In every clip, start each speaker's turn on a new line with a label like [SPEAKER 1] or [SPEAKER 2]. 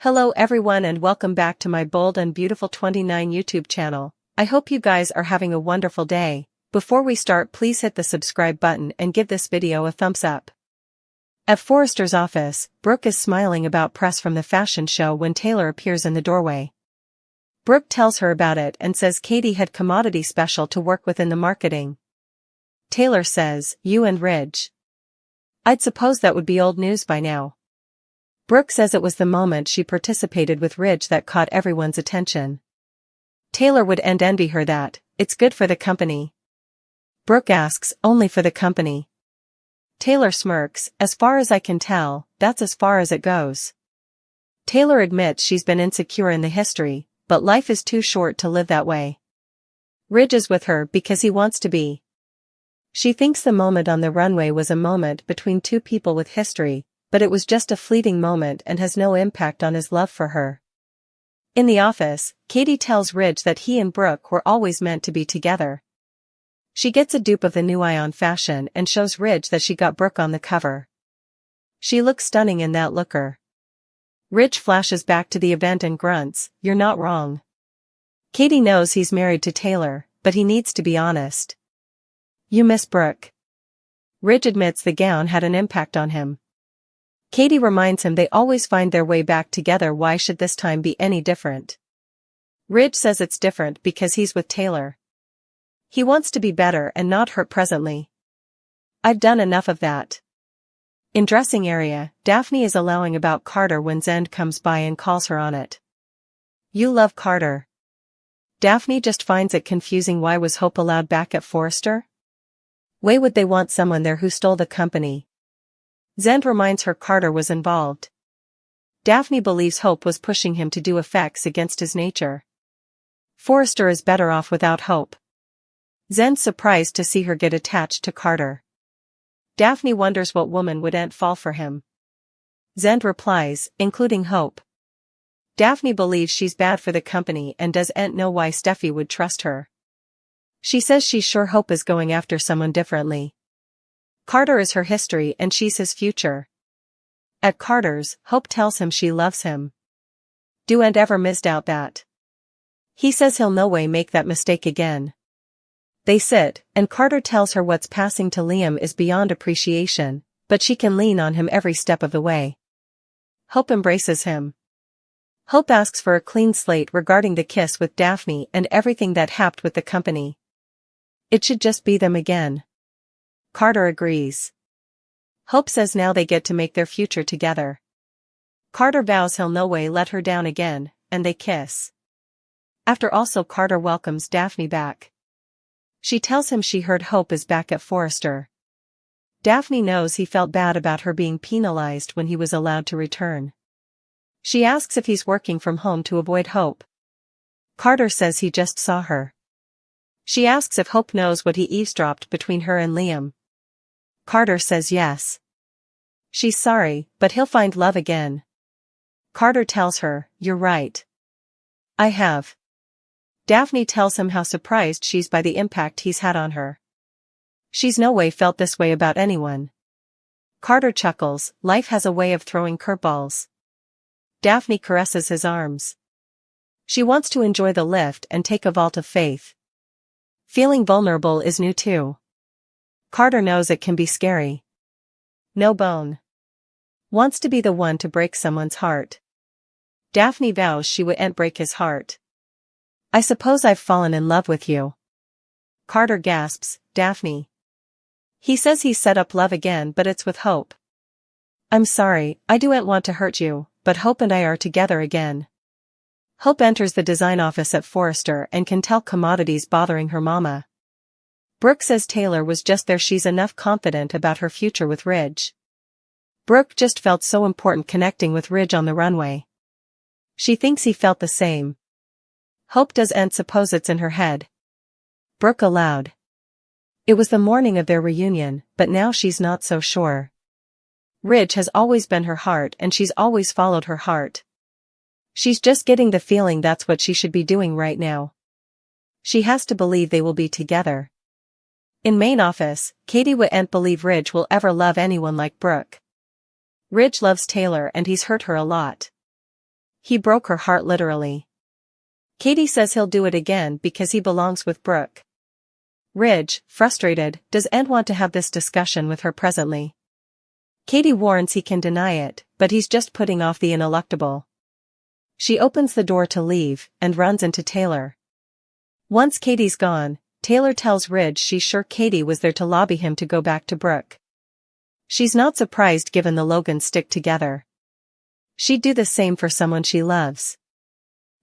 [SPEAKER 1] Hello everyone and welcome back to my Bold and Beautiful 29 YouTube channel. I hope you guys are having a wonderful day. Before we start, please hit the subscribe button and give this video a thumbs up. At Forrester's office, Brooke is smiling about press from the fashion show when Taylor appears in the doorway. Brooke tells her about it and says Katie had commodity special to work with in the marketing. Taylor says, "You and Ridge. I'd suppose that would be old news by now." Brooke says it was the moment she participated with Ridge that caught everyone's attention. Taylor would envy her that. "It's good for the company." Brooke asks, "Only for the company?" Taylor smirks, "As far as I can tell, that's as far as it goes." Taylor admits she's been insecure in the history, but life is too short to live that way. Ridge is with her because he wants to be. She thinks the moment on the runway was a moment between two people with history, but it was just a fleeting moment and has no impact on his love for her. In the office, Katie tells Ridge that he and Brooke were always meant to be together. She gets a dupe of the new Eye on Fashion and shows Ridge that she got Brooke on the cover. She looks stunning in that looker. Ridge flashes back to the event and grunts, "You're not wrong." Katie knows he's married to Taylor, but he needs to be honest. "You miss Brooke." Ridge admits the gown had an impact on him. Katie reminds him they always find their way back together. Why should this time be any different? Ridge says it's different because he's with Taylor. He wants to be better and not hurt presently. "I've done enough of that." In dressing area, Daphne is allowing about Carter when Zend comes by and calls her on it. "You love Carter." Daphne just finds it confusing. Why was Hope allowed back at Forrester? Why would they want someone there who stole the company? Zend reminds her Carter was involved. Daphne believes Hope was pushing him to do effects against his nature. Forrester is better off without Hope. Zend's surprised to see her get attached to Carter. Daphne wonders what woman wouldn't fall for him. Zend replies, "Including Hope." Daphne believes she's bad for the company and doesn't know why Steffi would trust her. She says she's sure Hope is going after someone differently. Carter is her history and she's his future. At Carter's, Hope tells him she loves him. "Don't ever misdoubt that." He says he'll no way make that mistake again. They sit, and Carter tells her what's passing to Liam is beyond appreciation, but she can lean on him every step of the way. Hope embraces him. Hope asks for a clean slate regarding the kiss with Daphne and everything that happened with the company. It should just be them again. Carter agrees. Hope says now they get to make their future together. Carter vows he'll no way let her down again, and they kiss. After also Carter welcomes Daphne back. She tells him she heard Hope is back at Forrester. Daphne knows he felt bad about her being penalized when he was allowed to return. She asks if he's working from home to avoid Hope. Carter says he just saw her. She asks if Hope knows what he eavesdropped between her and Liam. Carter says yes. She's sorry, but he'll find love again. Carter tells her, "You're right. I have." Daphne tells him how surprised she's by the impact he's had on her. She's no way felt this way about anyone. Carter chuckles, life has a way of throwing curveballs. Daphne caresses his arms. She wants to enjoy the lift and take a vault of faith. Feeling vulnerable is new too. Carter knows it can be scary. No bone. Wants to be the one to break someone's heart. Daphne vows she wouldn't break his heart. "I suppose I've fallen in love with you." Carter gasps, "Daphne." He says he's set up love again, but it's with Hope. "I'm sorry, I don't want to hurt you, but Hope and I are together again." Hope enters the design office at Forrester and can tell commodities bothering her mama. Brooke says Taylor was just there. She's enough confident about her future with Ridge. Brooke just felt so important connecting with Ridge on the runway. She thinks he felt the same. Hope doesn't suppose it's in her head. Brooke aloud. It was the morning of their reunion, but now she's not so sure. Ridge has always been her heart and she's always followed her heart. She's just getting the feeling that's what she should be doing right now. She has to believe they will be together. In main office, Katie wouldn't believe Ridge will ever love anyone like Brooke. Ridge loves Taylor and he's hurt her a lot. He broke her heart literally. Katie says he'll do it again because he belongs with Brooke. Ridge, frustrated, does and want to have this discussion with her presently. Katie warns he can deny it, but he's just putting off the ineluctable. She opens the door to leave, and runs into Taylor. Once Katie's gone, Taylor tells Ridge she's sure Katie was there to lobby him to go back to Brooke. She's not surprised given the Logans stick together. She'd do the same for someone she loves.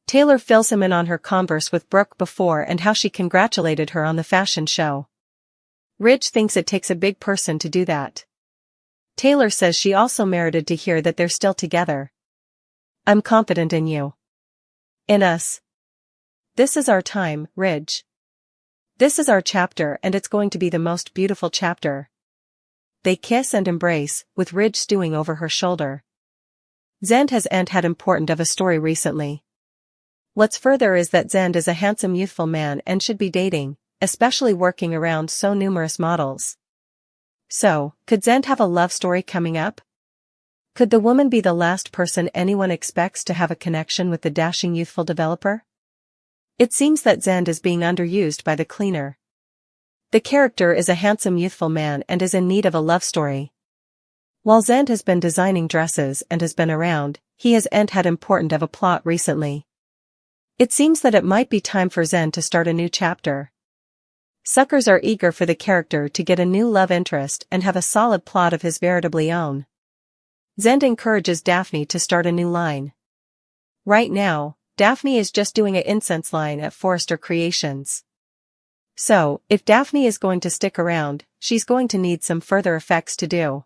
[SPEAKER 1] Taylor fills him in on her converse with Brooke before and how she congratulated her on the fashion show. Ridge thinks it takes a big person to do that. Taylor says she also merited to hear that they're still together. I'm confident in you. In us. This is our time, Ridge. This is our chapter and it's going to be the most beautiful chapter. They kiss and embrace, with Ridge stewing over her shoulder. Zend has had important of a story recently. What's further is that Zend is a handsome youthful man and should be dating, especially working around so numerous models. So, could Zend have a love story coming up? Could the woman be the last person anyone expects to have a connection with the dashing youthful developer? It seems that Zend is being underused by the cleaner. The character is a handsome youthful man and is in need of a love story. While Zend has been designing dresses and has been around, he has had important of a plot recently. It seems that it might be time for Zend to start a new chapter. Suckers are eager for the character to get a new love interest and have a solid plot of his veritably own. Zend encourages Daphne to start a new line. Right now, Daphne is just doing an incense line at Forrester Creations. So, if Daphne is going to stick around, she's going to need some further effects to do.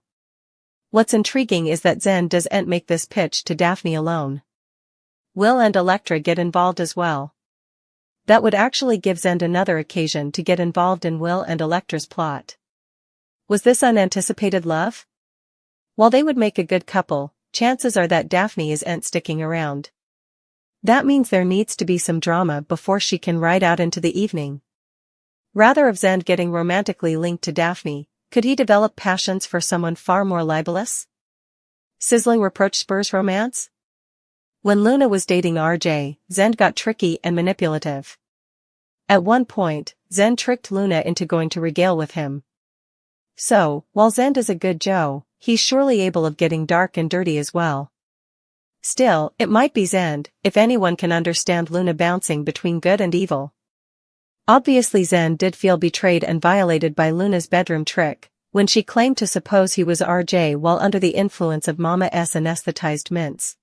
[SPEAKER 1] What's intriguing is that Zend doesn't make this pitch to Daphne alone. Will and Elektra get involved as well. That would actually give Zend another occasion to get involved in Will and Elektra's plot. Was this unanticipated love? While they would make a good couple, chances are that Daphne isn't sticking around. That means there needs to be some drama before she can ride out into the evening. Rather of Zend getting romantically linked to Daphne, could he develop passions for someone far more libelous? Sizzling reproach spurs romance? When Luna was dating RJ, Zend got tricky and manipulative. At one point, Zend tricked Luna into going to regale with him. So, while Zend is a good Joe, he's surely able of getting dark and dirty as well. Still, it might be Zend, if anyone can understand Luna bouncing between good and evil. Obviously Zend did feel betrayed and violated by Luna's bedroom trick, when she claimed to suppose he was RJ while under the influence of Mama S anesthetized mints.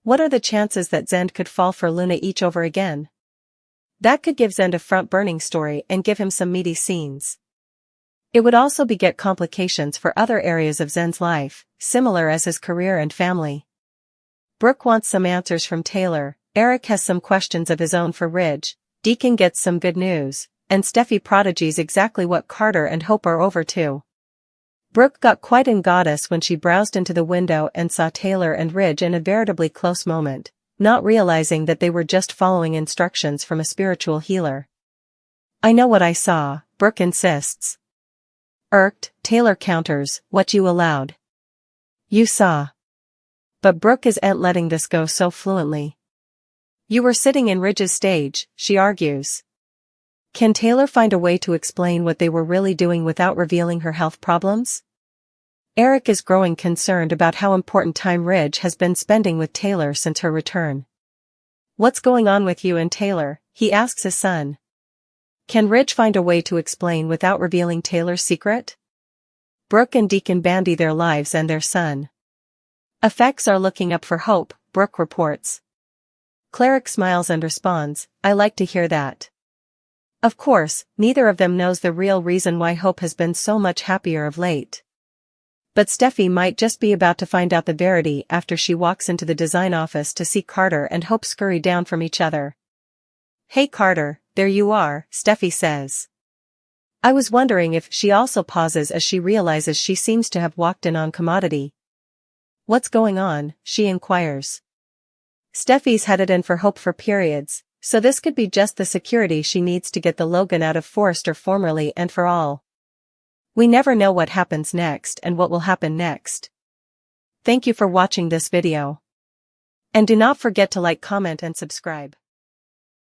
[SPEAKER 1] What are the chances that Zend could fall for Luna each over again? That could give Zend a front-burning story and give him some meaty scenes. It would also beget complications for other areas of Zend's life, similar as his career and family. Brooke wants some answers from Taylor, Eric has some questions of his own for Ridge, Deacon gets some good news, and Steffi prodigies exactly what Carter and Hope are over to. Brooke got quite in goddess when she browsed into the window and saw Taylor and Ridge in a veritably close moment, not realizing that they were just following instructions from a spiritual healer. I know what I saw, Brooke insists. Irked, Taylor counters, what you allowed. You saw. But Brooke isn't letting this go so fluently. You were sitting in Ridge's stage, she argues. Can Taylor find a way to explain what they were really doing without revealing her health problems? Eric is growing concerned about how important time Ridge has been spending with Taylor since her return. What's going on with you and Taylor, he asks his son. Can Ridge find a way to explain without revealing Taylor's secret? Brooke and Deacon bandy their lives and their son. Effects are looking up for Hope, Brooke reports. Cleric smiles and responds, I like to hear that. Of course, neither of them knows the real reason why Hope has been so much happier of late. But Steffi might just be about to find out the verity after she walks into the design office to see Carter and Hope scurry down from each other. Hey Carter, there you are, Steffi says. I was wondering if she also pauses as she realizes she seems to have walked in on commodity. What's going on, she inquires. Steffi's headed in for Hope for periods, so this could be just the security she needs to get the Logan out of Forrester formally and for all. We never know what happens next and what will happen next. Thank you for watching this video. And do not forget to like, comment and subscribe.